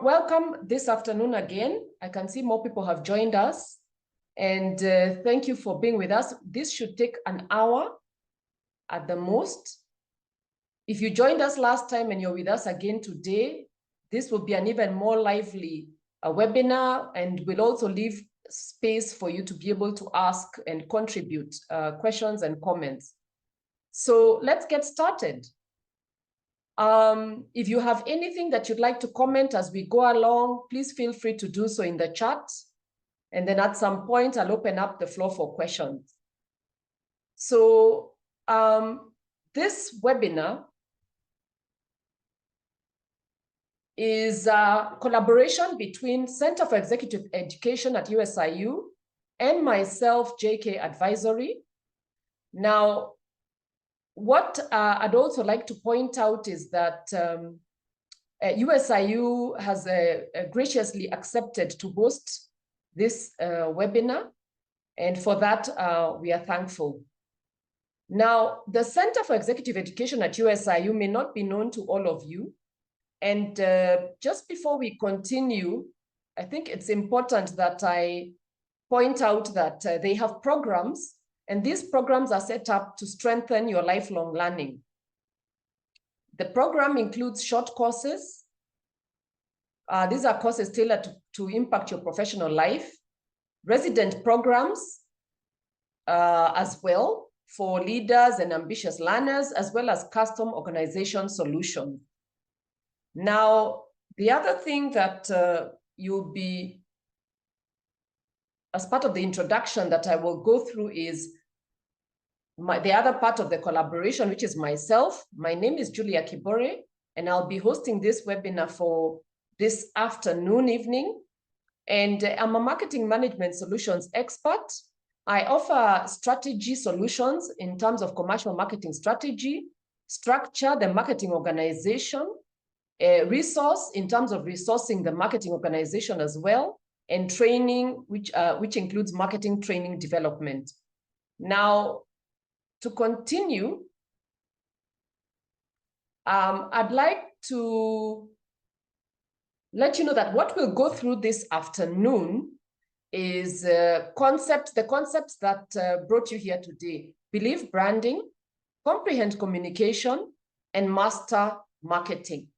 Welcome this afternoon again. I can see more people have joined us, and thank you for being with us. This should take an hour at the most. If you joined us last time and you're with us again today, this will be an even more lively webinar, and will also leave space for you to be able to ask and contribute questions and comments. So let's get started. If you have anything that you'd like to comment as we go along, please feel free to do so in the chat. And then at some point, I'll open up the floor for questions. So this webinar is a collaboration between Center for Executive Education at USIU and myself, JK Advisory. Now, what I'd also like to point out is that USIU has graciously accepted to host this webinar, and for that, we are thankful. Now, the Center for Executive Education at USIU may not be known to all of you, and just before we continue, I think it's important that I point out that they have programs, and these programs are set up to strengthen your lifelong learning. The program includes short courses. These are courses tailored to impact your professional life, resident programs as well for leaders and ambitious learners, as well as custom organization solutions. Now, the other thing that you'll be, as part of the introduction that I will go through, is the other part of the collaboration, which is myself. My name is Julia Kibore, and I'll be hosting this webinar for this afternoon, evening. And I'm a marketing management solutions expert. I offer strategy solutions in terms of commercial marketing strategy, structure, the marketing organization, resource in terms of resourcing the marketing organization as well, and training, which includes marketing training development. Now, to continue, I'd like to let you know that what we'll go through this afternoon is the concepts that brought you here today: believe branding, comprehend communication, and master marketing.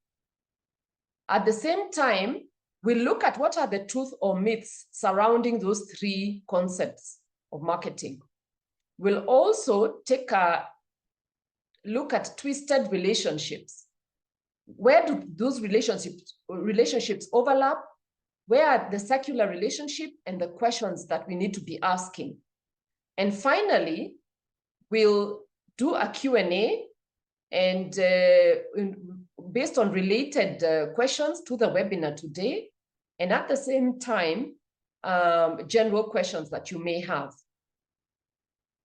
At the same time, we'll look at what are the truth or myths surrounding those three concepts of marketing. We'll also take a look at twisted relationships. Where do those relationships overlap? Where are the circular relationship and the questions that we need to be asking? And finally, we'll do a Q&A, and based on related questions to the webinar today, and at the same time, general questions that you may have.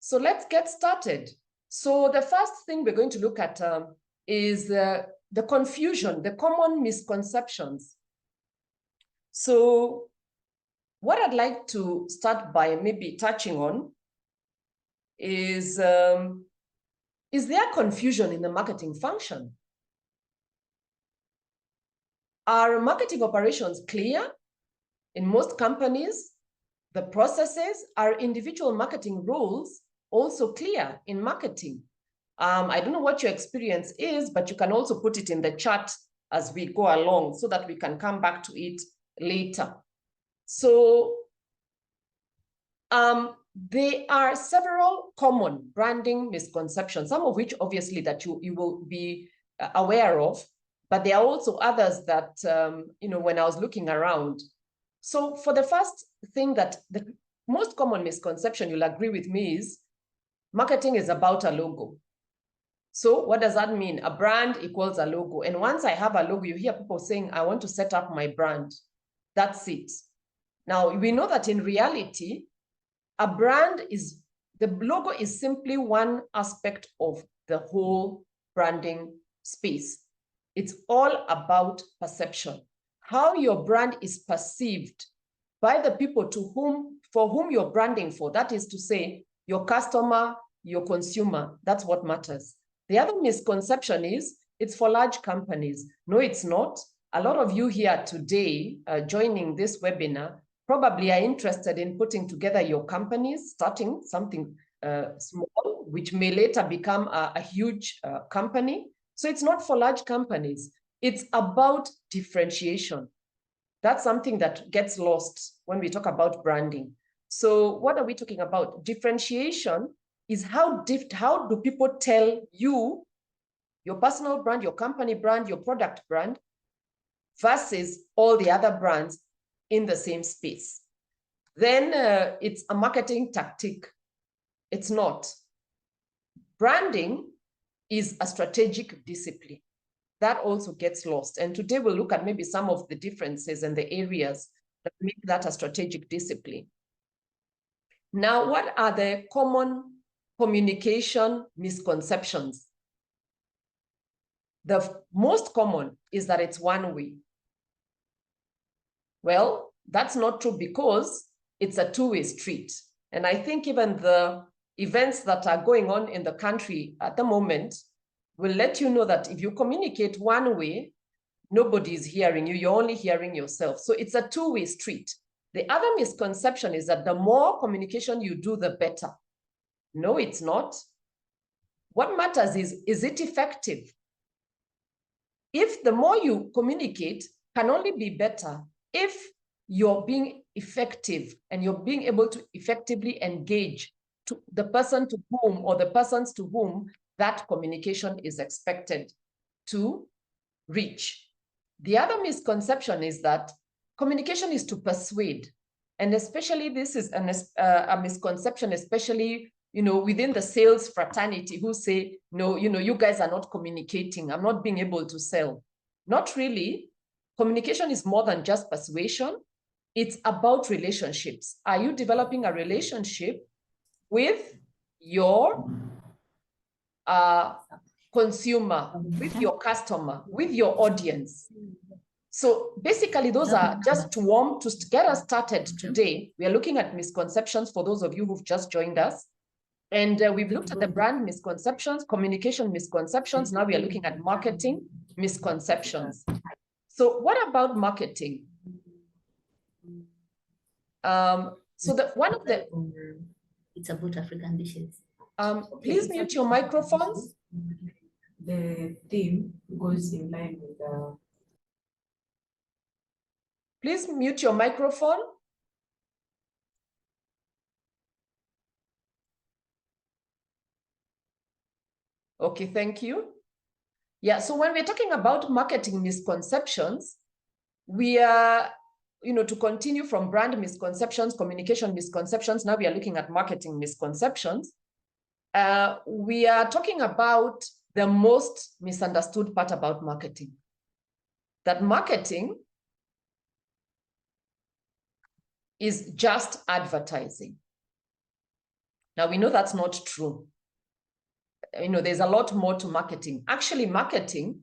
So let's get started. So the first thing we're going to look at is the confusion, the common misconceptions. So what I'd like to start by maybe touching on is there confusion in the marketing function? Are marketing operations clear in most companies? The processes, are individual marketing roles also clear in marketing? I don't know what your experience is, but you can also put it in the chat as we go along so that we can come back to it later. So there are several common branding misconceptions, some of which obviously that you will be aware of, but there are also others that, when I was looking around. So for the first thing, that the most common misconception, you'll agree with me, is marketing is about a logo. So what does that mean? A brand equals a logo. And once I have a logo, you hear people saying, I want to set up my brand. That's it. Now, we know that in reality, a brand is, the logo is simply one aspect of the whole branding space. It's all about perception. How your brand is perceived by the people for whom you're branding for. That is to say, your customer, your consumer. That's what matters. The other misconception is it's for large companies. No, it's not. a lot of you here today joining this webinar probably are interested in putting together your companies, starting something small, which may later become a huge company. So it's not for large companies. It's about differentiation. That's something that gets lost when we talk about branding. So what are we talking about? Differentiation is how do people tell you, your personal brand, your company brand, your product brand, versus all the other brands in the same space. Then it's a marketing tactic. It's not. Branding is a strategic discipline. That also gets lost. And today we'll look at maybe some of the differences and the areas that make that a strategic discipline. Now, what are the common communication misconceptions? The most common is that it's one way. Well, that's not true because it's a two-way street. And I think even the events that are going on in the country at the moment will let you know that if you communicate one way, nobody is hearing you, you're only hearing yourself. So it's a two-way street. The other misconception is that the more communication you do, the better. No, it's not. What matters is it effective? If the more you communicate can only be better if you're being effective and you're being able to effectively engage to the person to whom or the persons to whom that communication is expected to reach. The other misconception is that communication is to persuade. And especially this is a misconception, especially within the sales fraternity, who say, no, you guys are not communicating. I'm not being able to sell. Not really. Communication is more than just persuasion. It's about relationships. Are you developing a relationship with your consumer, with your customer, with your audience? So basically, those are just to get us started today. We are looking at misconceptions for those of you who've just joined us. And we've looked at the brand misconceptions, communication misconceptions. Now we are looking at marketing misconceptions. So what about marketing? One of the... It's about African dishes. Please mute your microphones. The theme goes in line with the... Please mute your microphone. Okay, thank you. Yeah, so when we're talking about marketing misconceptions, we are, to continue from brand misconceptions, communication misconceptions, now we are looking at marketing misconceptions. We are talking about the most misunderstood part about marketing. That marketing is just advertising. Now, we know that's not true. There's a lot more to marketing. Actually, marketing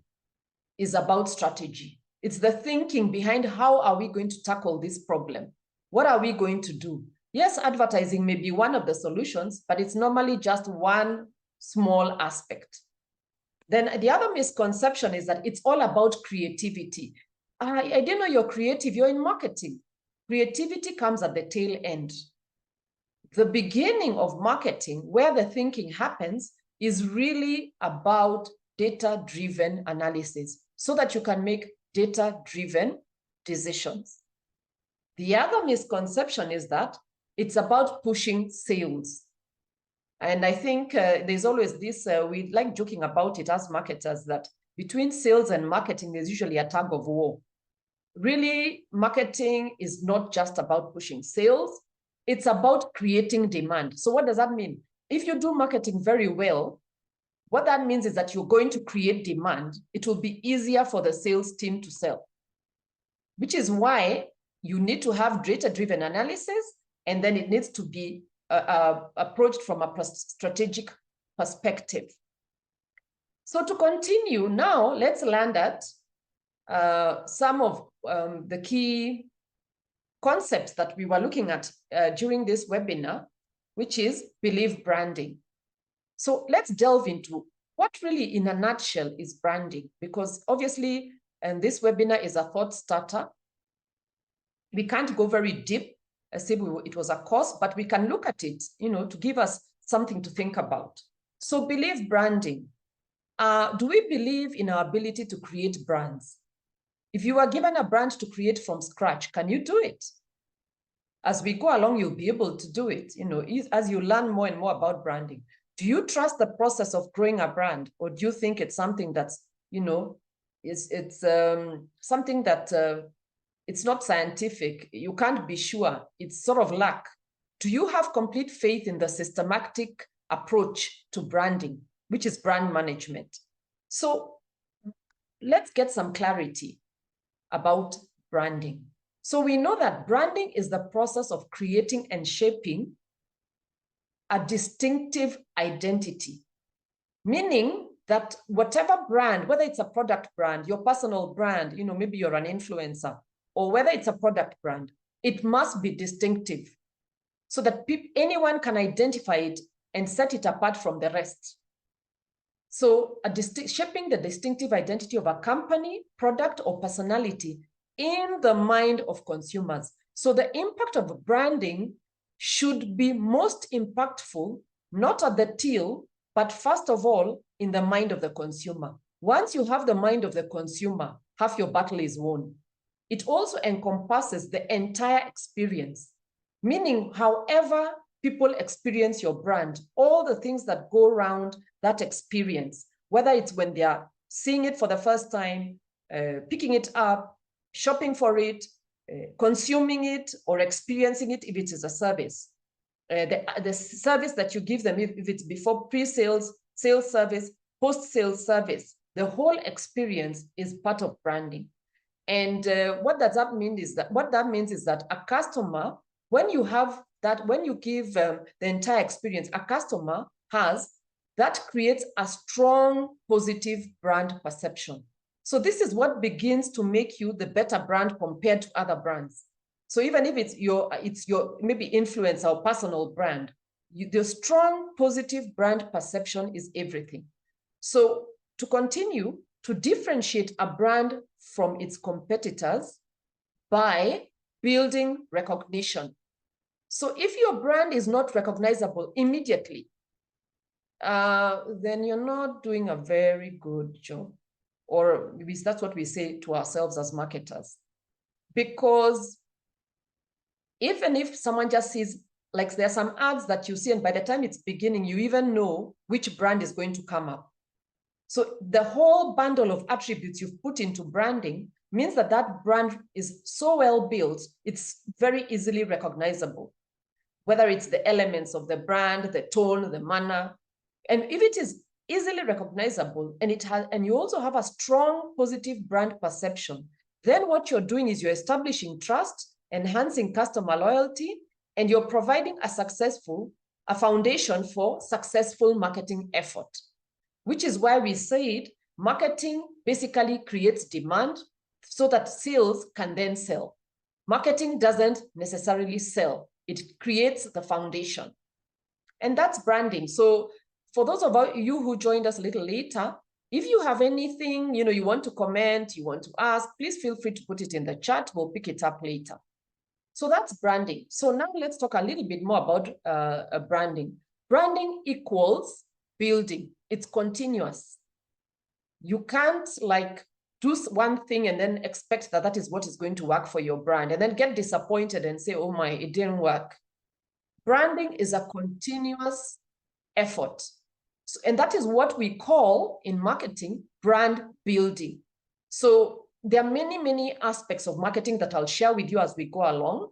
is about strategy. It's the thinking behind how are we going to tackle this problem? What are we going to do? Yes, advertising may be one of the solutions, but it's normally just one small aspect. Then the other misconception is that it's all about creativity. I didn't know you're creative, you're in marketing. Creativity comes at the tail end. The beginning of marketing, where the thinking happens, is really about data-driven analysis so that you can make data-driven decisions. The other misconception is that it's about pushing sales. And I think there's always this, we like joking about it as marketers, that between sales and marketing, there's usually a tug of war. Really, marketing is not just about pushing sales, it's about creating demand. So what does that mean? If you do marketing very well, what that means is that you're going to create demand. It will be easier for the sales team to sell, which is why you need to have data-driven analysis, and then it needs to be approached from a strategic perspective. So to continue, now let's land at some of the key concepts that we were looking at during this webinar, which is belief branding. So let's delve into what really, in a nutshell, is branding, because obviously and this webinar is a thought starter. We can't go very deep as if it was a course, but we can look at it, to give us something to think about. So believe branding. Do we believe in our ability to create brands? If you are given a brand to create from scratch, can you do it? As we go along, you'll be able to do it, as you learn more and more about branding. Do you trust the process of growing a brand, or do you think it's something that's, it's something that it's not scientific? You can't be sure. It's sort of luck. Do you have complete faith in the systematic approach to branding, which is brand management? So let's get some clarity about branding. So we know that branding is the process of creating and shaping a distinctive identity, meaning that whatever brand, whether it's a product brand, your personal brand, maybe you're an influencer, or whether it's a product brand, it must be distinctive so that anyone can identify it and set it apart from the rest. So shaping the distinctive identity of a company, product, or personality in the mind of consumers. So the impact of branding should be most impactful, not at the till, but first of all, in the mind of the consumer. Once you have the mind of the consumer, half your battle is won. It also encompasses the entire experience, meaning however people experience your brand, all the things that go around that experience, whether it's when they are seeing it for the first time, picking it up, shopping for it, consuming it, or experiencing it if it is a service. The service that you give them, if it's before pre-sales, sales service, post-sales service, the whole experience is part of branding. And what that means is that a customer, when you have that, when you give the entire experience, a customer has, that creates a strong positive brand perception. So this is what begins to make you the better brand compared to other brands. So even if it's your maybe influencer or personal brand, the strong positive brand perception is everything. So to continue, to differentiate a brand from its competitors by building recognition. So if your brand is not recognizable immediately, then you're not doing a very good job. Or maybe that's what we say to ourselves as marketers. Because even if someone just sees, like there are some ads that you see, and by the time it's beginning, you even know which brand is going to come up. So the whole bundle of attributes you've put into branding means that that brand is so well built, it's very easily recognizable. Whether it's the elements of the brand, the tone, the manner, and if it is easily recognizable and you also have a strong positive brand perception, then what you're doing is you're establishing trust, enhancing customer loyalty, and you're providing a foundation for successful marketing effort, which is why we said marketing basically creates demand so that sales can then sell. Marketing doesn't necessarily sell. It creates the foundation. And that's branding. So for those of you who joined us a little later, if you have anything, you want to comment, you want to ask, please feel free to put it in the chat. We'll pick it up later. So that's branding. So now let's talk a little bit more about branding. Branding equals building. It's continuous. You can't do one thing and then expect that is what is going to work for your brand and then get disappointed and say, oh my, it didn't work. Branding is a continuous effort. So, and that is what we call in marketing brand building. So there are many, many aspects of marketing that I'll share with you as we go along.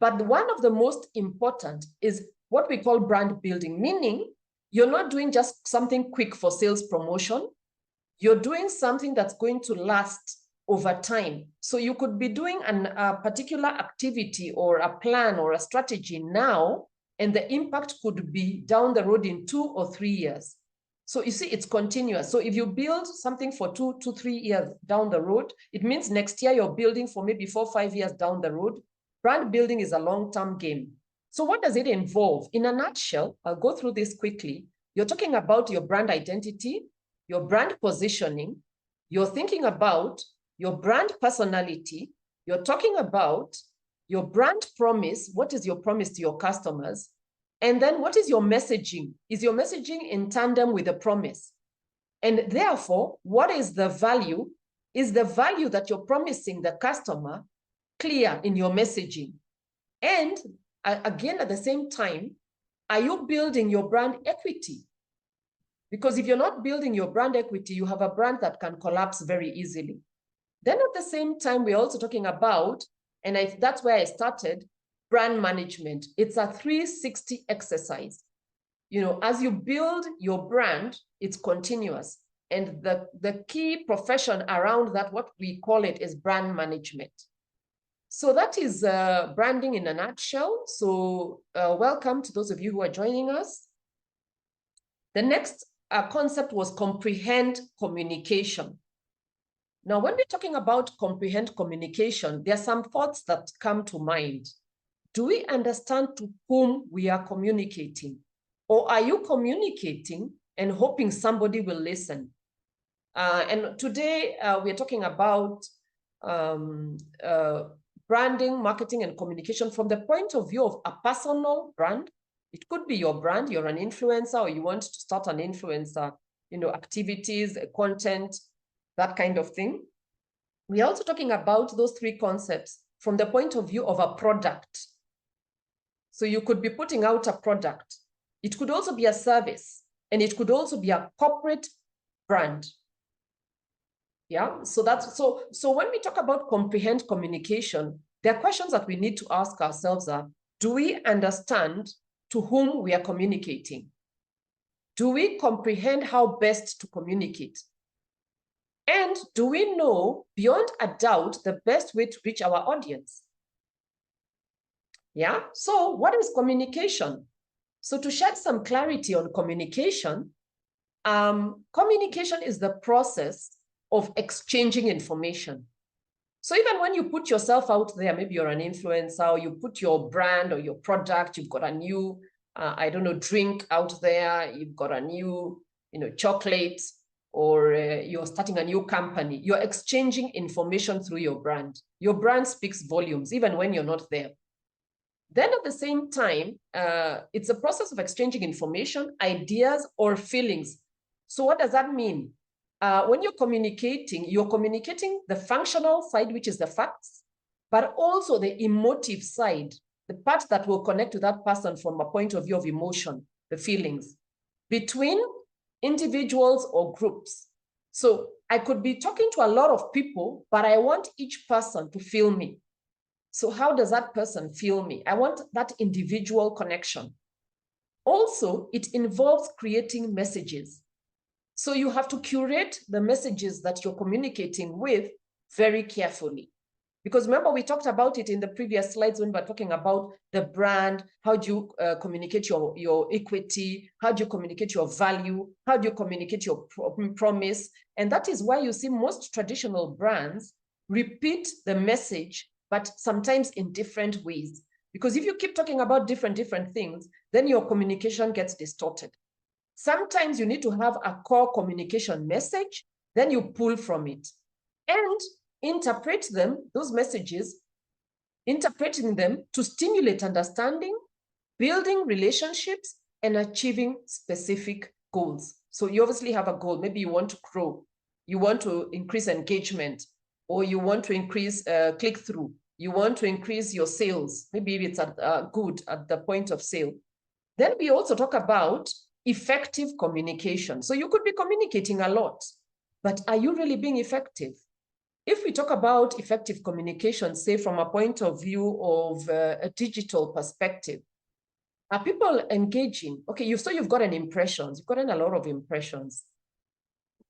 But one of the most important is what we call brand building, meaning you're not doing just something quick for sales promotion. You're doing something that's going to last over time. So you could be doing a particular activity or a plan or a strategy now, and the impact could be down the road in 2 or 3 years. So you see, it's continuous. So if you build something for 2 to 3 years down the road, it means next year you're building for maybe 4 or 5 years down the road. Brand building is a long-term game. So what does it involve? In a nutshell, I'll go through this quickly. You're talking about your brand identity, your brand positioning. You're thinking about your brand personality, you're talking about your brand promise. What is your promise to your customers? And then what is your messaging? Is your messaging in tandem with the promise? And therefore, what is the value? Is the value that you're promising the customer clear in your messaging? And again, at the same time, are you building your brand equity? Because if you're not building your brand equity, you have a brand that can collapse very easily. Then at the same time, we're also talking about, and that's where I started, brand management. It's a 360 exercise. You know, as you build your brand, it's continuous. And the key profession around that, what we call it, is brand management. So that is branding in a nutshell. So welcome to those of you who are joining us. The next concept was comprehend communication. Now, when we're talking about comprehend communication, there are some thoughts that come to mind. Do we understand to whom we are communicating? Or are you communicating and hoping somebody will listen? And today we're talking about branding, marketing, and communication from the point of view of a personal brand. It could be your brand, you're an influencer, or you want to start an influencer, you know, activities, content, that kind of thing. We're also talking about those three concepts from the point of view of a product. So you could be putting out a product. It could also be a service, and it could also be a corporate brand. Yeah, so that's so when we talk about comprehend communication, there are questions that we need to ask ourselves are, do we understand to whom we are communicating? Do we comprehend how best to communicate? And do we know beyond a doubt the best way to reach our audience? Yeah, so what is communication? So to shed some clarity on communication, communication is the process of exchanging information. So even when you put yourself out there, maybe you're an influencer, or you put your brand or your product, you've got a new, I don't know, drink out there, you've got a new, you know, chocolate, or you're starting a new company, you're exchanging information through your brand. Your brand speaks volumes, even when you're not there. Then at the same time, it's a process of exchanging information, ideas, or feelings. So what does that mean? When you're communicating the functional side, which is the facts, but also the emotive side, the part that will connect to that person from a point of view of emotion, the feelings, between individuals or groups. So I could be talking to a lot of people, but I want each person to feel me. So how does that person feel me? I want that individual connection. Also, it involves creating messages. So you have to curate the messages that you're communicating with very carefully. Because remember, we talked about it in the previous slides when we were talking about the brand. How do you communicate your equity? How do you communicate your value? How do you communicate your promise? And that is why you see most traditional brands repeat the message, but sometimes in different ways. Because if you keep talking about different things, then your communication gets distorted. Sometimes you need to have a core communication message, then you pull from it and interpret them, those messages, interpreting them to stimulate understanding, building relationships, and achieving specific goals. So you obviously have a goal. Maybe you want to grow, you want to increase engagement, or you want to increase click-through, you want to increase your sales. Maybe it's good at the point of sale. Then we also talk about effective communication. So you could be communicating a lot, but are you really being effective? If we talk about effective communication, say from a point of view of a digital perspective, are people engaging? Okay, you've gotten impressions, you've gotten a lot of impressions.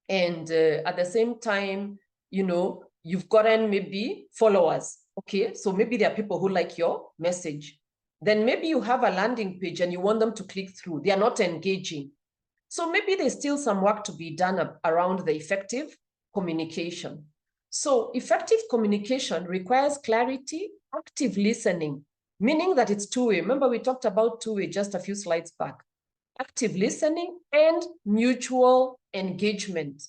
And at the same time, you know, you've gotten maybe followers. Okay, so maybe there are people who like your message. Then maybe you have a landing page and you want them to click through. They are not engaging. So maybe there's still some work to be done around the effective communication. So effective communication requires clarity, active listening, meaning that it's two-way. Remember, we talked about two-way just a few slides back. Active listening and mutual engagement.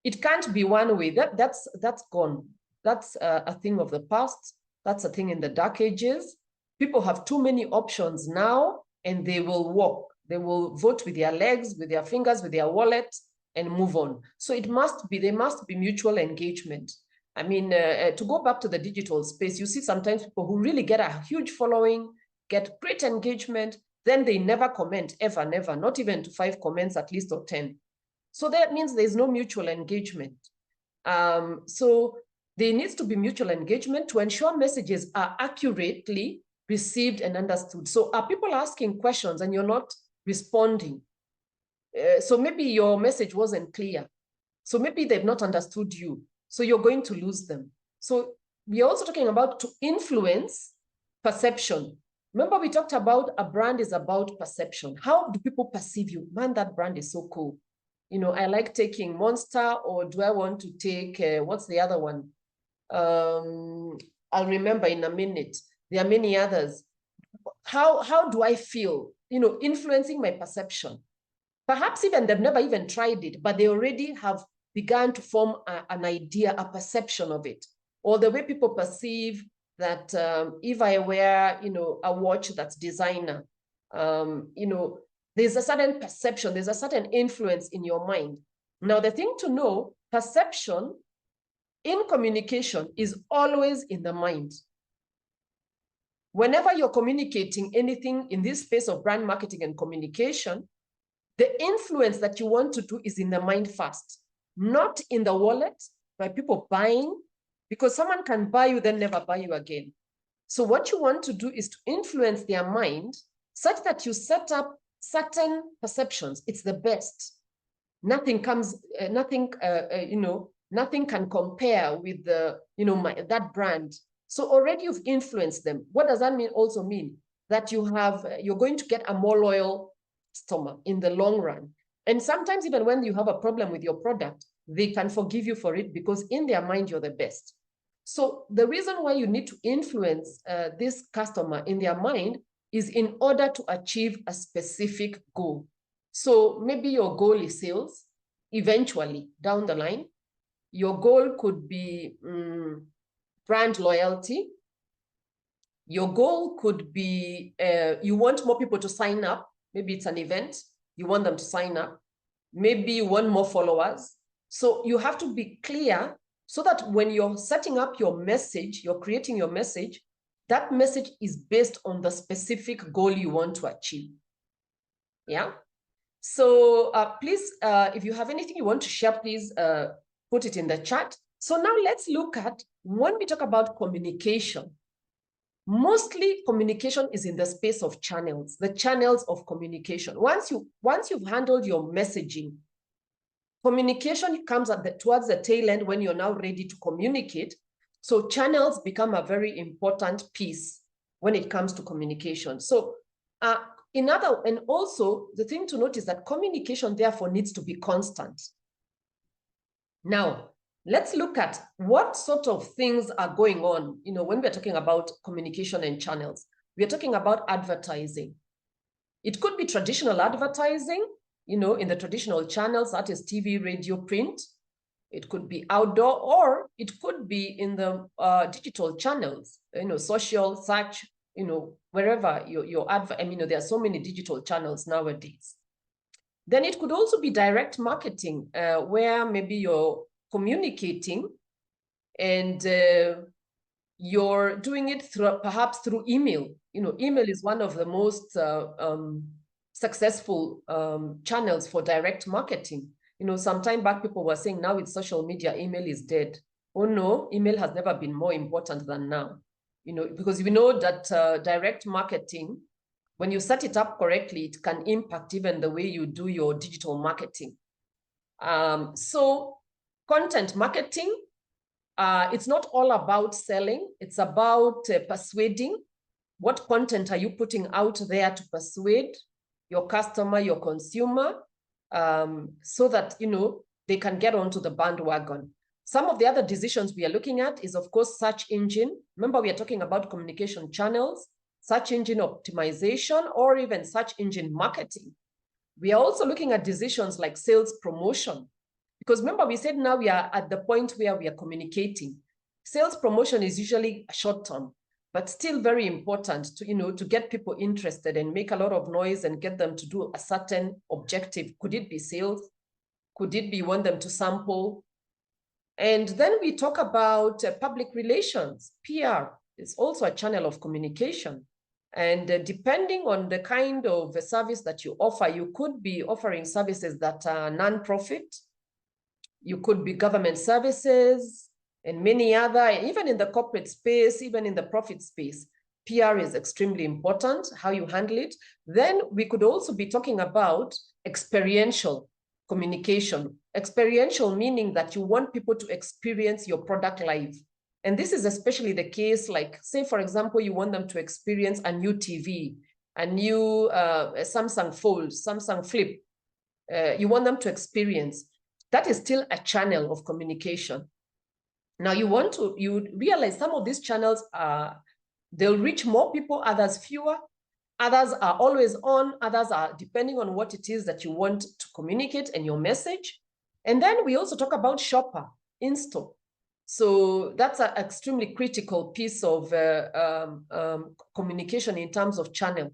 It can't be one way. That's gone. That's a thing of the past. That's a thing in the dark ages. People have too many options now, and they will walk. They will vote with their legs, with their fingers, with their wallet, and move on. So there must be mutual engagement. I mean, to go back to the digital space, you see sometimes people who really get a huge following, get great engagement, then they never comment, ever, never, not even to 5 comments at least, or 10. So that means there's no mutual engagement. So there needs to be mutual engagement to ensure messages are accurately received and understood. So are people asking questions and you're not responding? So maybe your message wasn't clear. So maybe they've not understood you. So you're going to lose them. So we're also talking about to influence perception. Remember, we talked about a brand is about perception. How do people perceive you? Man, that brand is so cool. You know, I like taking Monster, or do I want to take, what's the other one? I'll remember in a minute. There are many others. How do I feel? You know, influencing my perception. Perhaps even they've never even tried it, but they already have begun to form an idea, a perception of it. Or the way people perceive that if I wear, you know, a watch that's designer, you know, there's a certain perception, there's a certain influence in your mind. Now, the thing to know, perception in communication is always in the mind. Whenever you're communicating anything in this space of brand marketing and communication, the influence that you want to do is in the mind first, not in the wallet by people buying, because someone can buy you, then never buy you again. So what you want to do is to influence their mind such that you set up certain perceptions. It's the best. Nothing comes, you know, nothing can compare with the, you know, that brand. So already you've influenced them. What does that mean? Also mean that you're going to get a more loyal customer in the long run. And sometimes even when you have a problem with your product, they can forgive you for it because in their mind, you're the best. So the reason why you need to influence this customer in their mind is in order to achieve a specific goal. So maybe your goal is sales, eventually down the line. Your goal could be brand loyalty. Your goal could be you want more people to sign up. Maybe it's an event. You want them to sign up. Maybe you want more followers. So you have to be clear so that when you're setting up your message, you're creating your message, that message is based on the specific goal you want to achieve. Yeah. So please, if you have anything you want to share, please put it in the chat. So now let's look at when we talk about communication. Mostly communication is in the space of channels, the channels of communication. Once you've handled your messaging, communication comes at towards the tail end when you're now ready to communicate. So channels become a very important piece when it comes to communication. So and also the thing to note is that communication therefore needs to be constant. Now, let's look at what sort of things are going on, you know, when we're talking about communication and channels. We're talking about advertising. It could be traditional advertising, you know, in the traditional channels, that is TV, radio, print. It could be outdoor, or it could be in the digital channels, you know, social, search, you know, wherever your advert, I mean, you know, there are so many digital channels nowadays. Then it could also be direct marketing, where maybe you're communicating and you're doing it perhaps through email. You know, email is one of the most successful channels for direct marketing. You know, some time back, people were saying now with social media, email is dead. Oh no, email has never been more important than now. You know, because we know that direct marketing, when you set it up correctly, it can impact even the way you do your digital marketing. So content marketing, it's not all about selling. It's about persuading. What content are you putting out there to persuade your customer, your consumer, so that, you know, they can get onto the bandwagon. Some of the other decisions we are looking at is, of course, search engine. Remember, we are talking about communication channels, search engine optimization, or even search engine marketing. We are also looking at decisions like sales promotion. Because remember, we said now we are at the point where we are communicating. Sales promotion is usually short term, but still very important to, to get people interested and make a lot of noise and get them to do a certain objective. Could it be sales? Could it be you want them to sample? And then we talk about public relations. PR is also a channel of communication. And depending on the kind of service that you offer, you could be offering services that are non-profit. You could be government services and many other, even in the corporate space, even in the profit space. PR is extremely important, how you handle it. Then we could also be talking about experiential communication. Experiential meaning that you want people to experience your product live. And this is especially the case, like, say, for example, you want them to experience a new TV, a new Samsung Fold, Samsung Flip. You want them to experience. That is still a channel of communication. Now you realize some of these channels they'll reach more people, others fewer, others are always on, others are depending on what it is that you want to communicate and your message. And then we also talk about shopper, in-store. So that's an extremely critical piece of communication in terms of channel.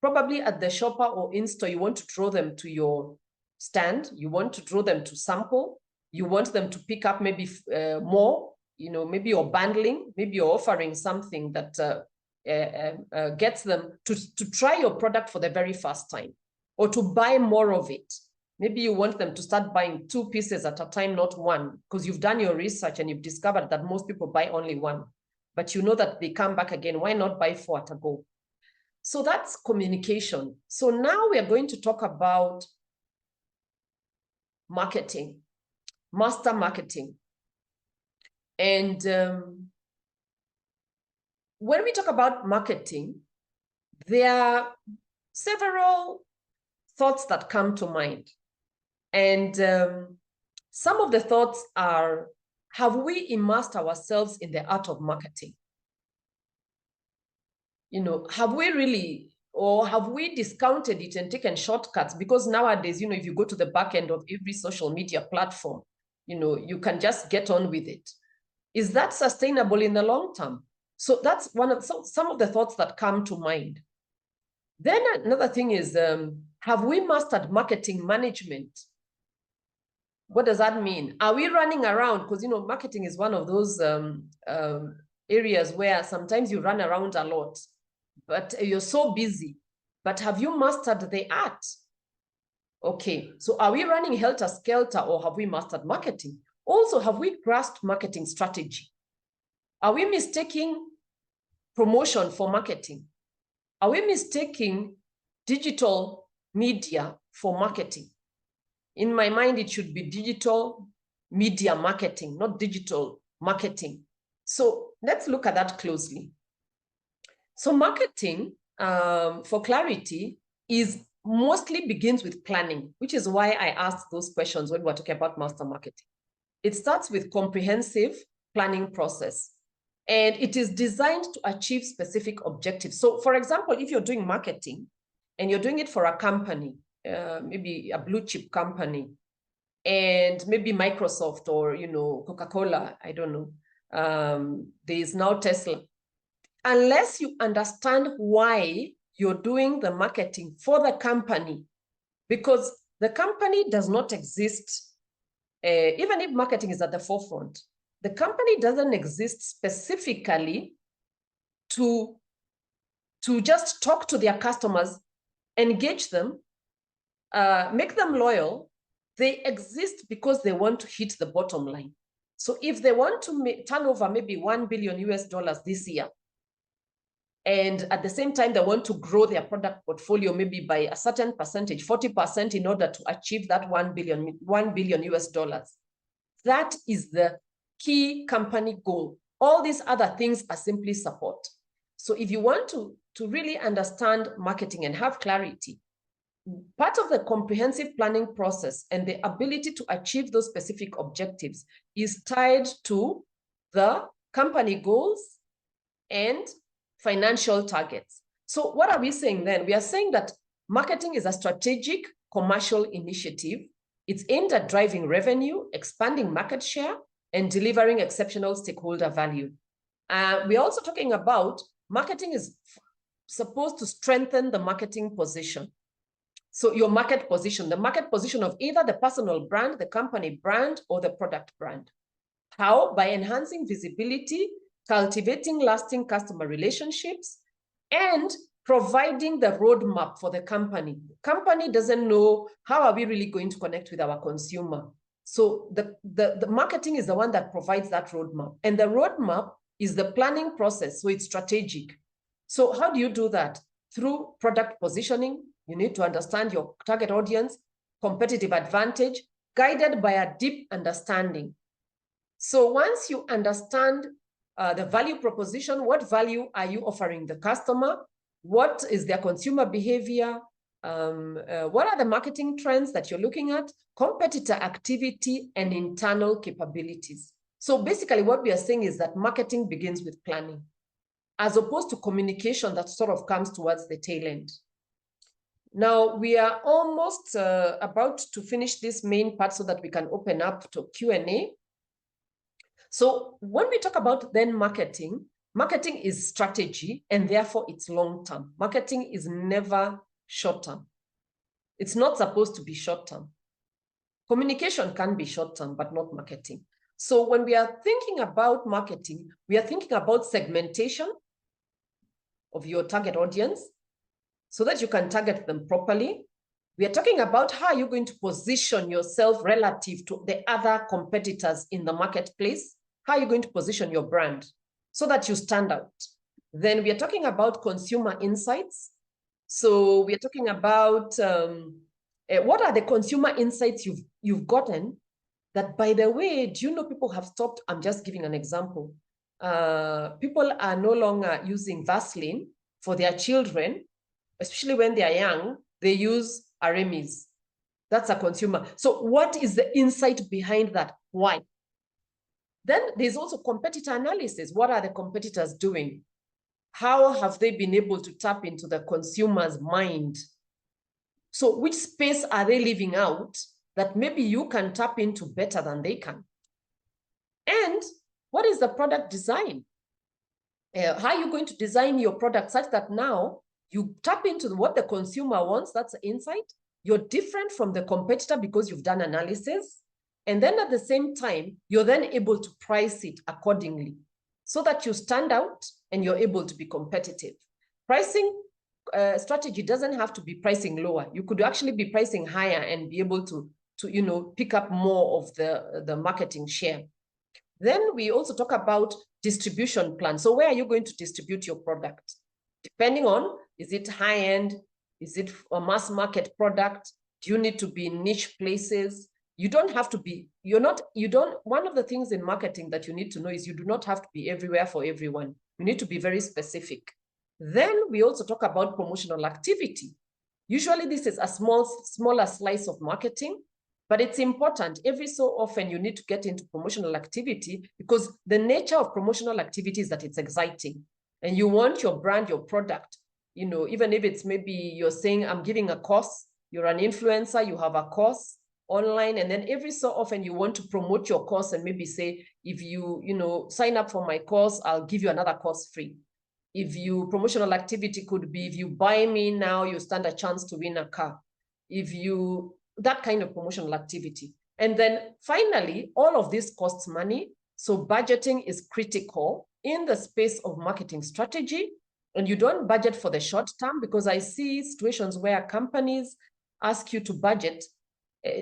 Probably at the shopper or in-store, you want to draw them to your stand, you want to draw them to sample, you want them to pick up maybe more, maybe you're bundling, maybe you're offering something that gets them to try your product for the very first time or to buy more of it. Maybe you want them to start buying 2 pieces at a time, not 1, because you've done your research and you've discovered that most people buy only 1, but you know that they come back again. Why not buy 4 at a go? So that's communication. So now we are going to talk about marketing, master marketing. And when we talk about marketing, there are several thoughts that come to mind. And some of the thoughts are, have we immersed ourselves in the art of marketing? Have we really, or have we discounted it and taken shortcuts? Because nowadays, if you go to the back end of every social media platform, you can just get on with it. Is that sustainable in the long term? So that's some of the thoughts that come to mind. Then another thing is, have we mastered marketing management? What does that mean? Are we running around? Because, marketing is one of those areas where sometimes you run around a lot, but you're so busy. But have you mastered the art? Okay, so are we running helter-skelter or have we mastered marketing? Also, have we grasped marketing strategy? Are we mistaking promotion for marketing? Are we mistaking digital media for marketing? In my mind, it should be digital media marketing, not digital marketing. So let's look at that closely. So marketing, for clarity, mostly begins with planning, which is why I asked those questions when we were talking about master marketing. It starts with comprehensive planning process, and it is designed to achieve specific objectives. So for example, if you're doing marketing and you're doing it for a company, maybe a blue chip company, and maybe Microsoft or, Coca-Cola, I don't know. There is now Tesla. Unless you understand why you're doing the marketing for the company, because the company does not exist, even if marketing is at the forefront, the company doesn't exist specifically to just talk to their customers, engage them, make them loyal. They exist because they want to hit the bottom line. So if they want to turn over maybe $1 billion this year, and at the same time, they want to grow their product portfolio maybe by a certain percentage, 40%, in order to achieve that $1 billion. That is the key company goal. All these other things are simply support. So if you want to really understand marketing and have clarity, part of the comprehensive planning process and the ability to achieve those specific objectives is tied to the company goals and financial targets. So what are we saying then? We are saying that marketing is a strategic commercial initiative It's aimed at driving revenue, expanding market share, and delivering exceptional stakeholder value. We're also talking about marketing is supposed to strengthen the marketing position. So your market position, the market position of either the personal brand, the company brand, or the product brand. How? By enhancing visibility, cultivating lasting customer relationships, and providing the roadmap for the company. The company doesn't know how are we really going to connect with our consumer. So the marketing is the one that provides that roadmap. And the roadmap is the planning process, so it's strategic. So how do you do that? Through product positioning. You need to understand your target audience, competitive advantage, guided by a deep understanding. So once you understand the value proposition, what value are you offering the customer? What is their consumer behavior? What are the marketing trends that you're looking at? Competitor activity and internal capabilities. So basically what we are saying is that marketing begins with planning, as opposed to communication that sort of comes towards the tail end. Now, we are almost about to finish this main part so that we can open up to Q&A. So when we talk about then marketing, marketing is strategy, and therefore it's long-term. Marketing is never short-term. It's not supposed to be short-term. Communication can be short-term, but not marketing. So when we are thinking about marketing, we are thinking about segmentation of your target audience so that you can target them properly. We are talking about how you're going to position yourself relative to the other competitors in the marketplace. How are you going to position your brand so that you stand out? Then we are talking about consumer insights. So we are talking about what are the consumer insights you've gotten that, by the way, do you know people have stopped? I'm just giving an example. People are no longer using Vaseline for their children, especially when they are young. They use Aramis. That's a consumer. So what is the insight behind that? Why? Then there's also competitor analysis. What are the competitors doing? How have they been able to tap into the consumer's mind? So which space are they leaving out that maybe you can tap into better than they can? And what is the product design? How are you going to design your product such that now you tap into what the consumer wants? That's the insight. You're different from the competitor because you've done analysis. And then at the same time, you're then able to price it accordingly so that you stand out and you're able to be competitive. Pricing strategy doesn't have to be pricing lower. You could actually be pricing higher and be able to pick up more of the marketing share. Then we also talk about distribution plan. So where are you going to distribute your product? Depending on, is it high-end? Is it a mass market product? Do you need to be in niche places? You don't have to be, one of the things in marketing that you need to know is you do not have to be everywhere for everyone. You need to be very specific. Then we also talk about promotional activity. Usually this is a smaller slice of marketing, but it's important. Every so often you need to get into promotional activity because the nature of promotional activity is that it's exciting. And you want your brand, your product, even if it's maybe you're saying, I'm giving a course, you're an influencer, you have a course online, and then every so often you want to promote your course and maybe say, if you sign up for my course, I'll give you another course free. Promotional activity could be, if you buy me now, you stand a chance to win a car. That kind of promotional activity. And then finally, all of this costs money. So budgeting is critical in the space of marketing strategy. And you don't budget for the short term, because I see situations where companies ask you to budget,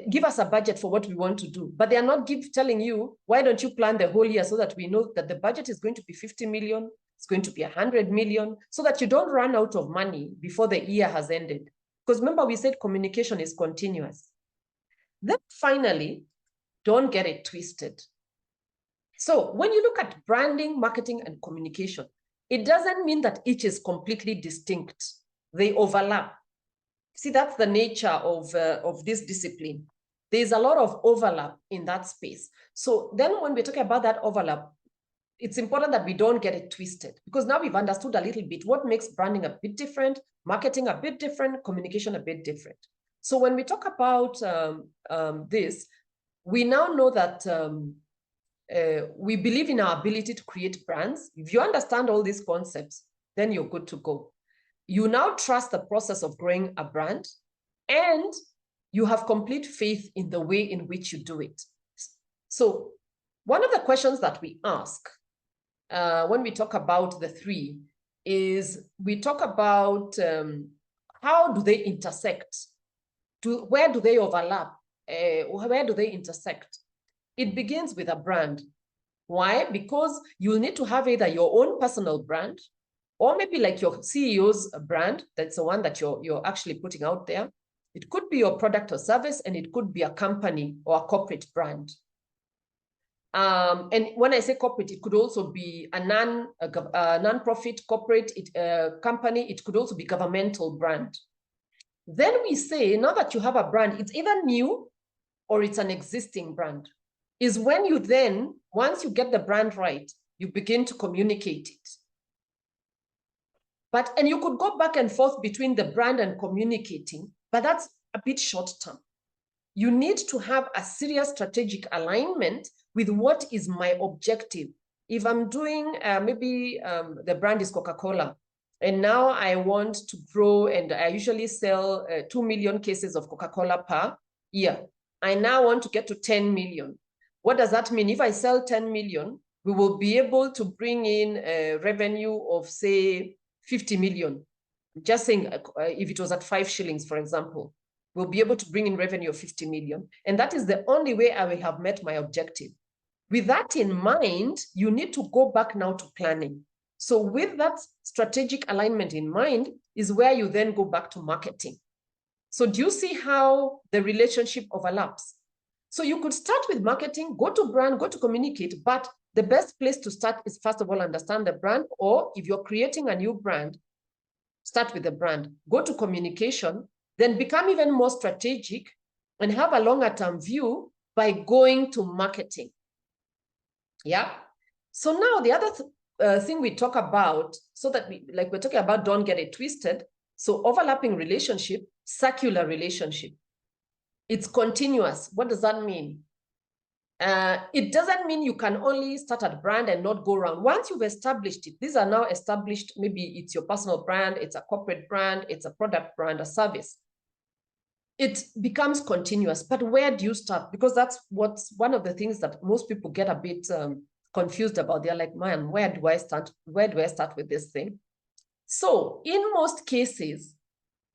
give us a budget for what we want to do, but they are not telling you, why don't you plan the whole year so that we know that the budget is going to be 50 million, it's going to be 100 million, so that you don't run out of money before the year has ended. Because remember, we said communication is continuous. Then finally, don't get it twisted. So when you look at branding, marketing, and communication, it doesn't mean that each is completely distinct. They overlap. See, that's the nature of this discipline. There's a lot of overlap in that space. So then when we're talking about that overlap, it's important that we don't get it twisted, because now we've understood a little bit what makes branding a bit different, marketing a bit different, communication a bit different. So when we talk about this, we now know that we believe in our ability to create brands. If you understand all these concepts, then you're good to go. You now trust the process of growing a brand, and you have complete faith in the way in which you do it. So one of the questions that we ask when we talk about the three is we talk about how do they intersect? Where do they overlap? Where do they intersect? It begins with a brand. Why? Because you need to have either your own personal brand, or maybe like your CEO's brand. That's the one that you're actually putting out there. It could be your product or service, and it could be a company or a corporate brand. And when I say corporate, it could also be a non-profit corporate company. It could also be governmental brand. Then we say, now that you have a brand, it's either new or it's an existing brand. Is when you then, once you get the brand right, you begin to communicate it. And you could go back and forth between the brand and communicating, but that's a bit short term. You need to have a serious strategic alignment with what is my objective. If I'm doing, maybe the brand is Coca-Cola, and now I want to grow, and I usually sell 2 million cases of Coca-Cola per year. I now want to get to 10 million. What does that mean? If I sell 10 million, we will be able to bring in a revenue of, say, 50 million. Just saying, if it was at 5 shillings, for example, we'll be able to bring in revenue of 50 million. And that is the only way I will have met my objective. With that in mind, you need to go back now to planning. So with that strategic alignment in mind is where you then go back to marketing. So do you see how the relationship overlaps? So you could start with marketing, go to brand, go to communicate, but the best place to start is, first of all, understand the brand, or if you're creating a new brand, start with the brand, go to communication, then become even more strategic and have a longer term view by going to marketing. Yeah. So now the other thing we talk about, so that we're talking about, don't get it twisted. So overlapping relationship, circular relationship. It's continuous. What does that mean? It doesn't mean you can only start at brand and not go around. Once you've established it, these are now established, maybe it's your personal brand, it's a corporate brand, it's a product brand, a service. It becomes continuous, but where do you start? Because that's what's one of the things that most people get a bit confused about. They're like, man, where do I start? Where do I start with this thing? So in most cases,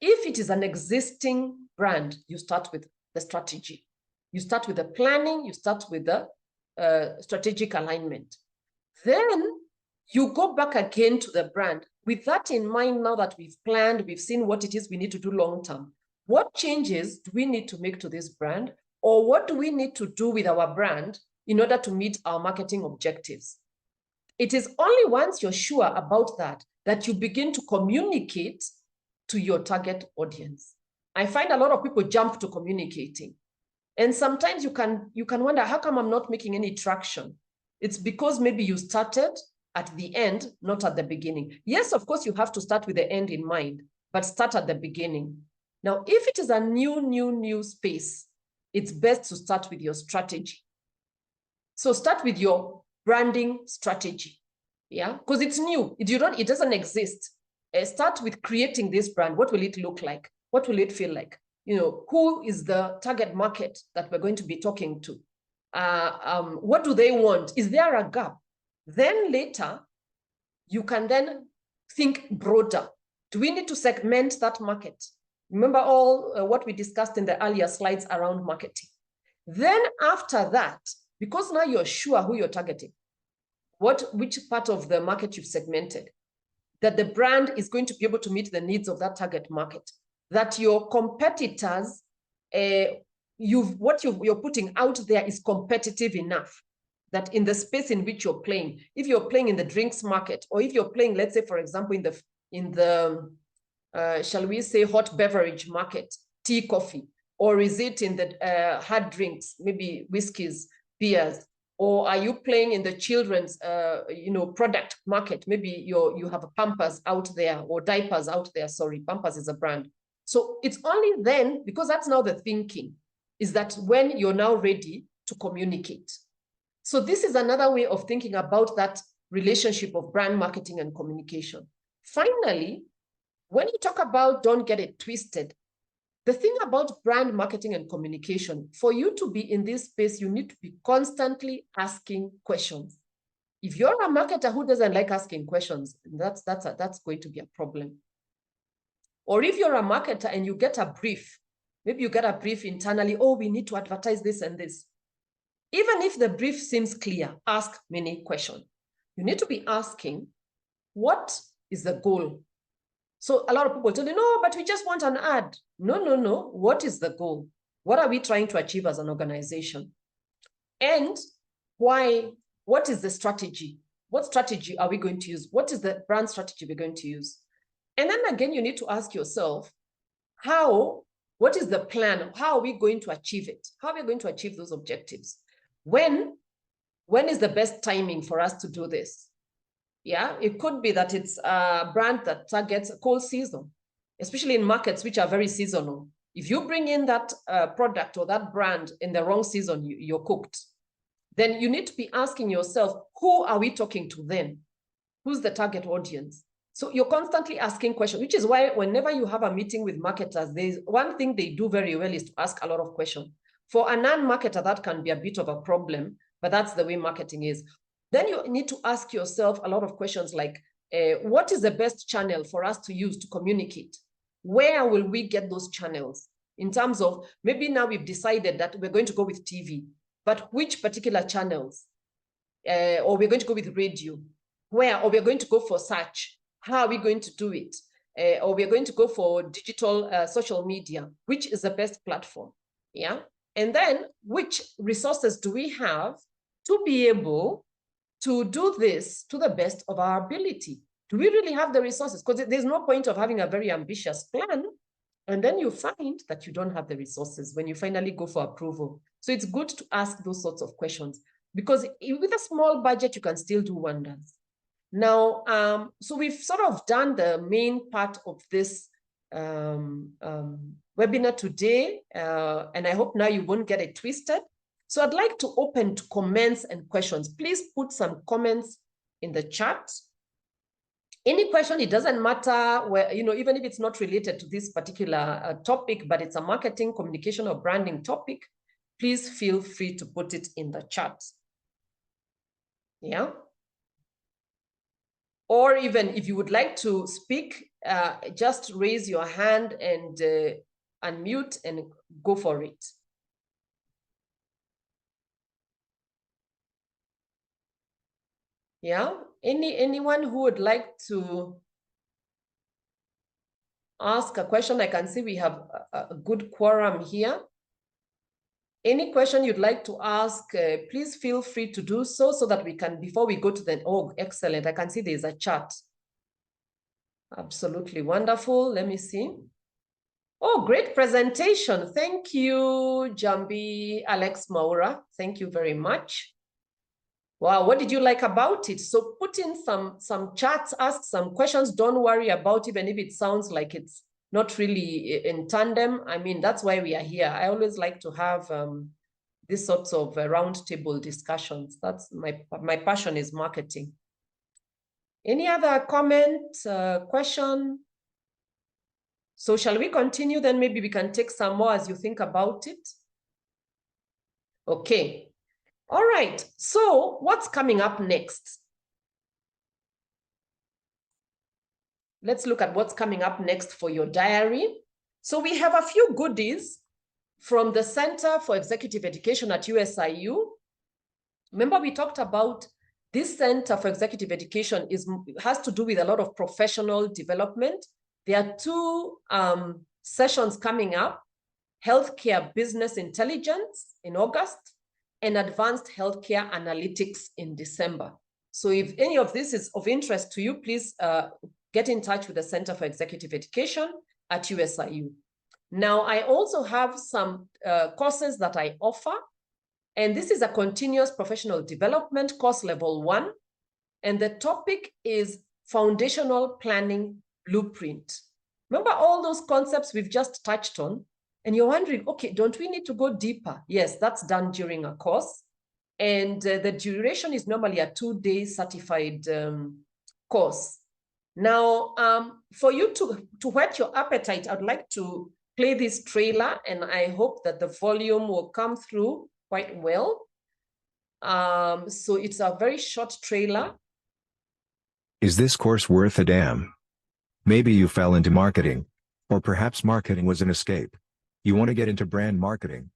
if it is an existing brand, you start with the strategy. You start with the planning, you start with the strategic alignment. Then you go back again to the brand. With that in mind, now that we've planned, we've seen what it is we need to do long term. What changes do we need to make to this brand? Or what do we need to do with our brand in order to meet our marketing objectives? It is only once you're sure about that, that you begin to communicate to your target audience. I find a lot of people jump to communicating. And sometimes you can wonder, how come I'm not making any traction? It's because maybe you started at the end, not at the beginning. Yes, of course, you have to start with the end in mind, but start at the beginning. Now, if it is a new space, it's best to start with your strategy. So start with your branding strategy, yeah? Because it's new, it doesn't exist. Start with creating this brand. What will it look like? What will it feel like? You know, who is the target market that we're going to be talking to? What do they want? Is there a gap? Then later, you can then think broader. Do we need to segment that market? Remember all what we discussed in the earlier slides around marketing. Then after that, because now you're sure who you're targeting, which part of the market you've segmented, that the brand is going to be able to meet the needs of that target market, that your competitors, what you're putting out there is competitive enough, that in the space in which you're playing, if you're playing in the drinks market, or if you're playing, let's say, for example, in the shall we say, hot beverage market, tea, coffee, or is it in the hard drinks, maybe whiskeys, beers, or are you playing in the children's, product market? Maybe you have Pampers out there, or diapers out there. Sorry, Pampers is a brand. So it's only then, because that's now the thinking, is that when you're now ready to communicate. So this is another way of thinking about that relationship of brand marketing and communication. Finally, when you talk about don't get it twisted, the thing about brand marketing and communication, for you to be in this space, you need to be constantly asking questions. If you're a marketer who doesn't like asking questions, that's going to be a problem. Or if you're a marketer and you get a brief, maybe you get a brief internally, oh, we need to advertise this and this. Even if the brief seems clear, ask many questions. You need to be asking, what is the goal? So a lot of people tell you, no, but we just want an ad. No. What is the goal? What are we trying to achieve as an organization? And why? What is the strategy? What strategy are we going to use? What is the brand strategy we're going to use? And then again, you need to ask yourself, what is the plan? How are we going to achieve it? How are we going to achieve those objectives? When is the best timing for us to do this? Yeah, it could be that it's a brand that targets a cold season, especially in markets which are very seasonal. If you bring in that product or that brand in the wrong season, you're cooked. Then you need to be asking yourself, who are we talking to then? Who's the target audience? So you're constantly asking questions, which is why whenever you have a meeting with marketers, there's one thing they do very well is to ask a lot of questions. For a non-marketer, that can be a bit of a problem, but that's the way marketing is. Then you need to ask yourself a lot of questions like, what is the best channel for us to use to communicate? Where will we get those channels? In terms of, maybe now we've decided that we're going to go with TV, but which particular channels? Or we're going to go with radio. Where? Or we're going to go for search. How are we going to do it? Or we're going to go for digital social media. Which is the best platform? Yeah. And then which resources do we have to be able to do this to the best of our ability? Do we really have the resources? Because there's no point of having a very ambitious plan and then you find that you don't have the resources when you finally go for approval. So it's good to ask those sorts of questions, because with a small budget, you can still do wonders. Now, so we've sort of done the main part of this webinar today, and I hope now you won't get it twisted. So I'd like to open to comments and questions. Please put some comments in the chat. Any question, it doesn't matter where, even if it's not related to this particular topic, but it's a marketing, communication, or branding topic, please feel free to put it in the chat. Yeah. Or even if you would like to speak, just raise your hand and unmute and go for it. Yeah, anyone who would like to ask a question? I can see we have a good quorum here. Any question you'd like to ask, please feel free to do so that we can, before we go to the, oh, excellent. I can see there's a chat. Absolutely wonderful. Let me see. Oh, great presentation. Thank you, Jambi, Alex Maura. Thank you very much. Wow, what did you like about it? So put in some chats, ask some questions. Don't worry about it, even if it sounds like it's not really in tandem. I mean, that's why we are here. I always like to have these sorts of roundtable discussions. That's my passion is marketing. Any other comment, question? So shall we continue? Then maybe we can take some more as you think about it. Okay. All right, so what's coming up next? Let's look at what's coming up next for your diary. So we have a few goodies from the Center for Executive Education at USIU. Remember, we talked about this Center for Executive Education has to do with a lot of professional development. There are two sessions coming up: Healthcare Business Intelligence in August, and Advanced Healthcare Analytics in December. So if any of this is of interest to you, please get in touch with the Center for Executive Education at USIU. Now, I also have some courses that I offer, and this is a continuous professional development course level 1, and the topic is Foundational Planning Blueprint. Remember all those concepts we've just touched on? And you're wondering, okay, don't we need to go deeper? Yes, that's done during a course. And the duration is normally a 2-day certified course. Now, for you to whet your appetite, I'd like to play this trailer, and I hope that the volume will come through quite well. So it's a very short trailer. Is this course worth a damn? Maybe you fell into marketing. Or perhaps marketing was an escape. You want to get into brand marketing.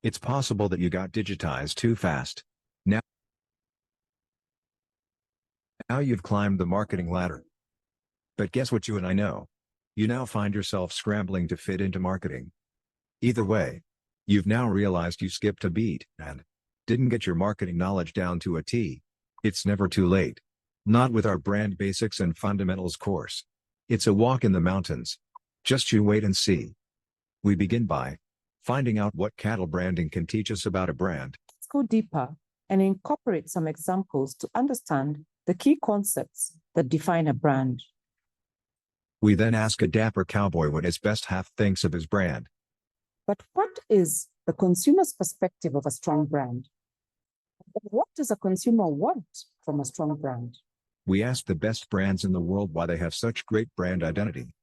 It's possible that you got digitized too fast. Now you've climbed the marketing ladder. But guess what you and I know? You now find yourself scrambling to fit into marketing. Either way, you've now realized you skipped a beat and didn't get your marketing knowledge down to a T. It's never too late. Not with our Brand Basics and Fundamentals course. It's a walk in the mountains. Just you wait and see. We begin by finding out what cattle branding can teach us about a brand. Let's go deeper and incorporate some examples to understand the key concepts that define a brand. We then ask a dapper cowboy what his best half thinks of his brand. But what is the consumer's perspective of a strong brand? What does a consumer want from a strong brand? We ask the best brands in the world why they have such great brand identity.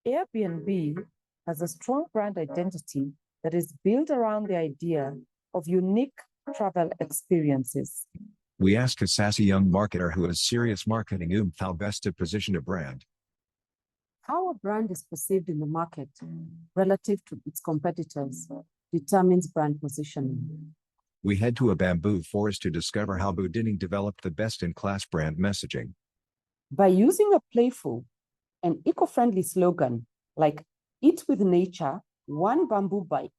Airbnb has a strong brand identity that is built around the idea of unique travel experiences. We ask a sassy young marketer who has serious marketing oomph how best to position a brand. How a brand is perceived in the market relative to its competitors determines brand positioning. We head to a bamboo forest to discover how Boudinning developed the best-in-class brand messaging. By using a playful and eco-friendly slogan like "Eat with nature, one bamboo bite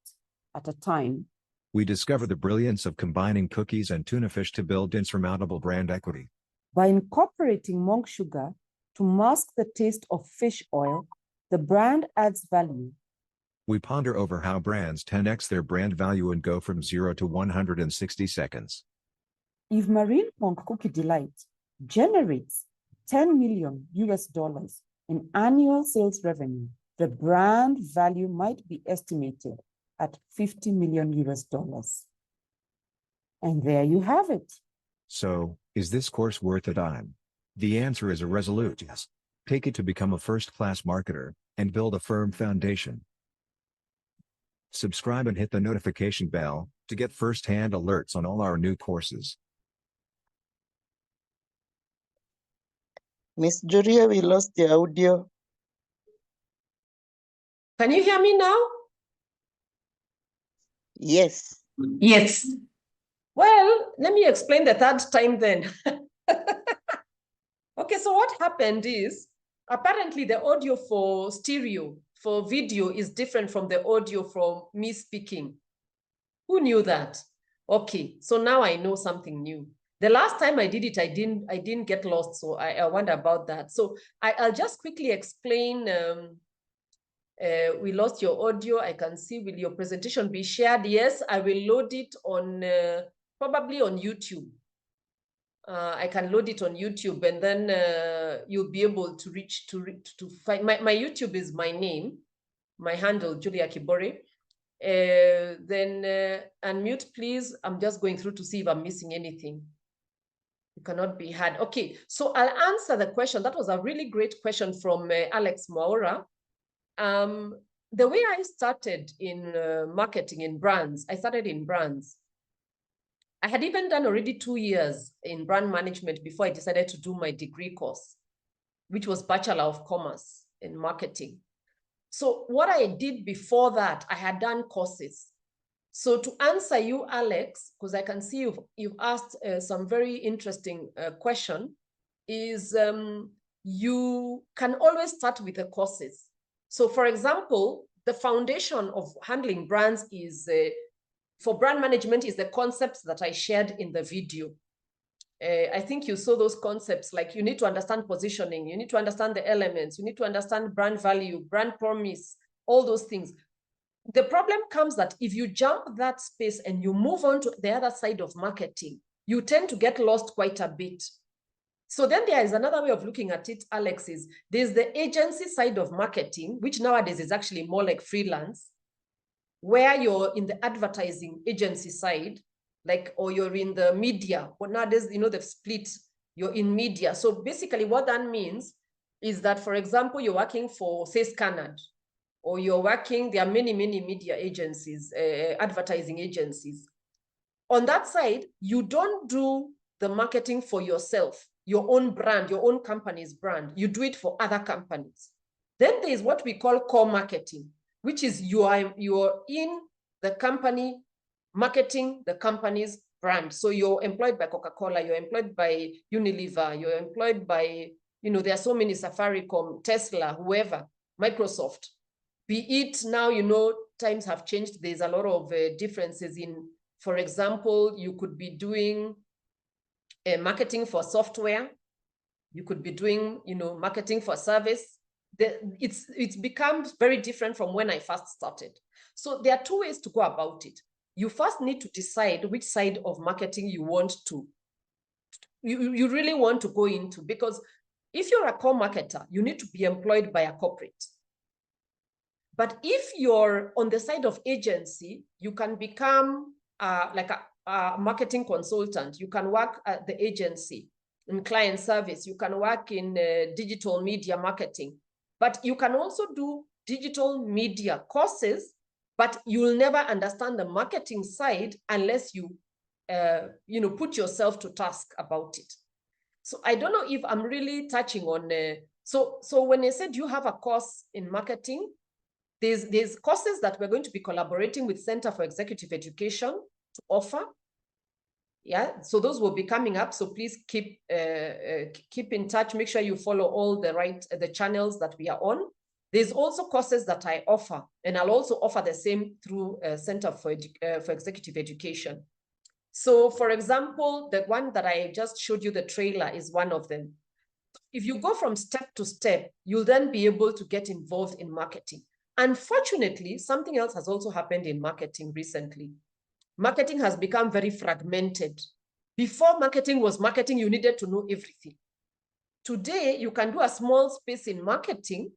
at a time," we discover the brilliance of combining cookies and tuna fish to build insurmountable brand equity. By incorporating monk sugar to mask the taste of fish oil, the brand adds value. We ponder over how brands 10x their brand value and go from 0 to 100 in 60 seconds. If Marine Monk Cookie Delight generates $10 million in annual sales revenue, the brand value might be estimated at $50 million. And there you have it. So, is this course worth a dime? The answer is a resolute yes. Take it to become a first-class marketer and build a firm foundation. Subscribe and hit the notification bell to get first-hand alerts on all our new courses. Miss Julia, we lost the audio. Can you hear me now? Yes. Yes. Well, let me explain the third time then. Okay, so what happened is, apparently the audio for stereo, for video is different from the audio from me speaking. Who knew that? Okay, so now I know something new. The last time I did it, I didn't get lost, so I wonder about that. So I'll just quickly explain. We lost your audio. I can see, will your presentation be shared? Yes, I will load it on, probably on YouTube. I can load it on YouTube, and then you'll be able to reach to find my YouTube is my name, my handle, Julia Kibore. Then unmute, please. I'm just going through to see if I'm missing anything. You cannot be heard. Okay, so I'll answer the question. That was a really great question from Alex Maura. The way I started in marketing in brands, I started in brands. I had even done already 2 years in brand management before I decided to do my degree course, which was Bachelor of Commerce in Marketing. So what I did before that, I had done courses. So to answer you, Alex, because I can see you've asked some very interesting question, is you can always start with the courses. So for example, the foundation of handling brands is for brand management is the concepts that I shared in the video. I think you saw those concepts, like you need to understand positioning, you need to understand the elements, you need to understand brand value, brand promise, all those things. The problem comes that if you jump that space and you move on to the other side of marketing, you tend to get lost quite a bit. So then there is another way of looking at it, Alex, is there's the agency side of marketing, which nowadays is actually more like freelance, where you're in the advertising agency side, like, or you're in the media. But nowadays, you know, they've split, you're in media. So basically what that means is that, for example, you're working for, say, Scanad, or you're working, there are many, many media agencies, advertising agencies. On that side, you don't do the marketing for yourself, your own brand, your own company's brand. You do it for other companies. Then there is what we call core marketing, which is you are in the company marketing the company's brand. So you're employed by Coca-Cola, you're employed by Unilever, you're employed by, you know, there are so many, Safaricom, Tesla, whoever, Microsoft. Be it now, you know, times have changed. There's a lot of differences in, for example, you could be doing marketing for software. You could be doing, you know, marketing for service. It's become very different from when I first started. So there are two ways to go about it. You first need to decide which side of marketing you want to, you really want to go into, because if you're a core marketer, you need to be employed by a corporate. But if you're on the side of agency, you can become like a marketing consultant. You can work at the agency in client service. You can work in digital media marketing. But you can also do digital media courses, but you'll never understand the marketing side unless you, you know, put yourself to task about it. So I don't know if I'm really touching on. So when I said you have a course in marketing, there's courses that we're going to be collaborating with Center for Executive Education to offer. Yeah, so those will be coming up. So please keep in touch. Make sure you follow all the channels that we are on. There's also courses that I offer, and I'll also offer the same through Center for Executive Education. So, for example, the one that I just showed you, the trailer, is one of them. If you go from step to step, you'll then be able to get involved in marketing. Unfortunately, something else has also happened in marketing recently. Marketing has become very fragmented. Before marketing was marketing, you needed to know everything. Today, you can do a small space in marketing,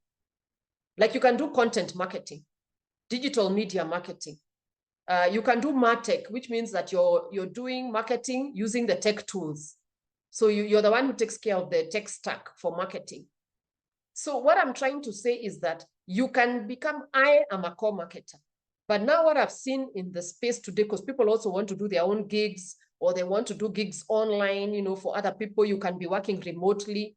like you can do content marketing, digital media marketing. You can do MarTech, which means that you're doing marketing using the tech tools. So you're the one who takes care of the tech stack for marketing. So what I'm trying to say is that you can become, I am a core marketer. But now what I've seen in the space today, because people also want to do their own gigs, or they want to do gigs online, you know, for other people, you can be working remotely,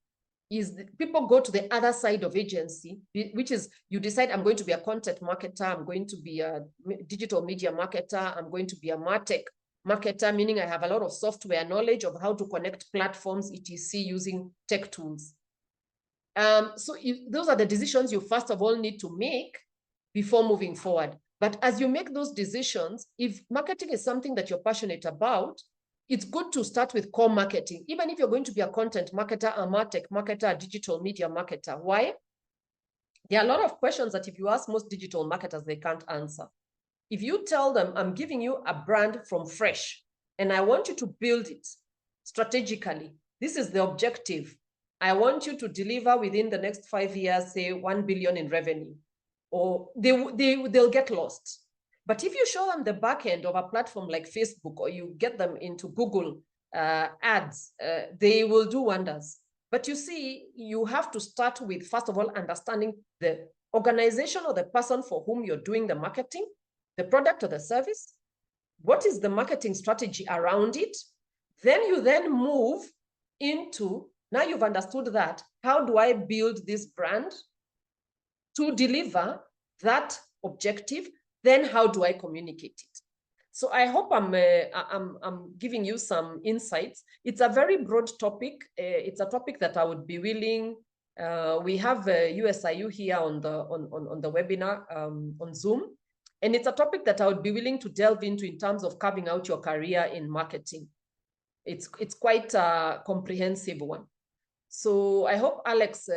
is people go to the other side of agency, which is you decide, I'm going to be a content marketer, I'm going to be a digital media marketer, I'm going to be a MarTech marketer, meaning I have a lot of software knowledge of how to connect platforms, etc., using tech tools. So those are the decisions you first of all need to make before moving forward. But as you make those decisions, if marketing is something that you're passionate about, it's good to start with core marketing, even if you're going to be a content marketer, a MarTech marketer, a digital media marketer. Why? There are a lot of questions that if you ask most digital marketers, they can't answer. If you tell them, I'm giving you a brand from fresh, and I want you to build it strategically. This is the objective. I want you to deliver within the next 5 years, say 1 billion in revenue, or they'll get lost. But if you show them the back end of a platform like Facebook, or you get them into Google ads, they will do wonders. But you see, you have to start with, first of all, understanding the organization or the person for whom you're doing the marketing, the product or the service. What is the marketing strategy around it? Then you move into, now you've understood that, how do I build this brand to deliver that objective? Then how do I communicate it? So I hope I'm giving you some insights. It's a very broad topic. It's a topic that I would be willing. We have USIU here on the webinar on Zoom, and it's a topic that I would be willing to delve into in terms of carving out your career in marketing. It's quite a comprehensive one. So I hope, Alex,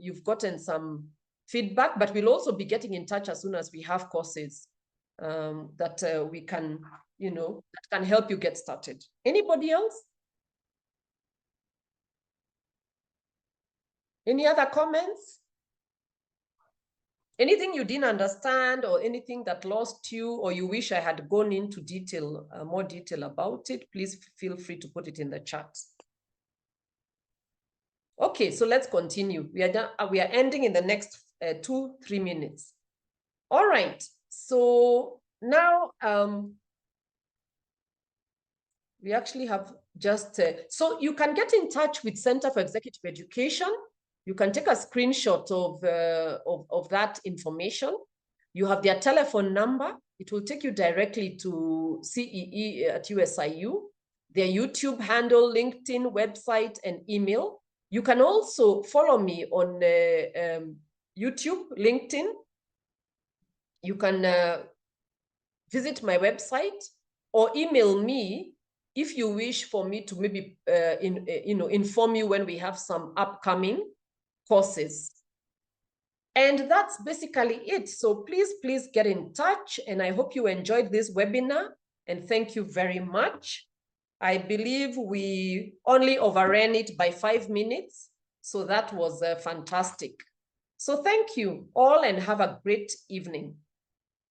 you've gotten some feedback, but we'll also be getting in touch as soon as we have courses that we can, that can help you get started. Anybody else? Any other comments? Anything you didn't understand or anything that lost you or you wish I had gone into detail, more detail about it, please feel free to put it in the chat. Okay, so let's continue. We are done, we are ending in the next 2-3 minutes. All right, so now we actually have just, so you can get in touch with Center for Executive Education. You can take a screenshot of that information. You have their telephone number. It will take you directly to CEE at USIU, their YouTube handle, LinkedIn, website, and email. You can also follow me on YouTube, LinkedIn. You can visit my website or email me if you wish for me to maybe inform you when we have some upcoming courses. And that's basically it. So please get in touch. And I hope you enjoyed this webinar. And thank you very much. I believe we only overran it by 5 minutes. So that was fantastic. So thank you all and have a great evening.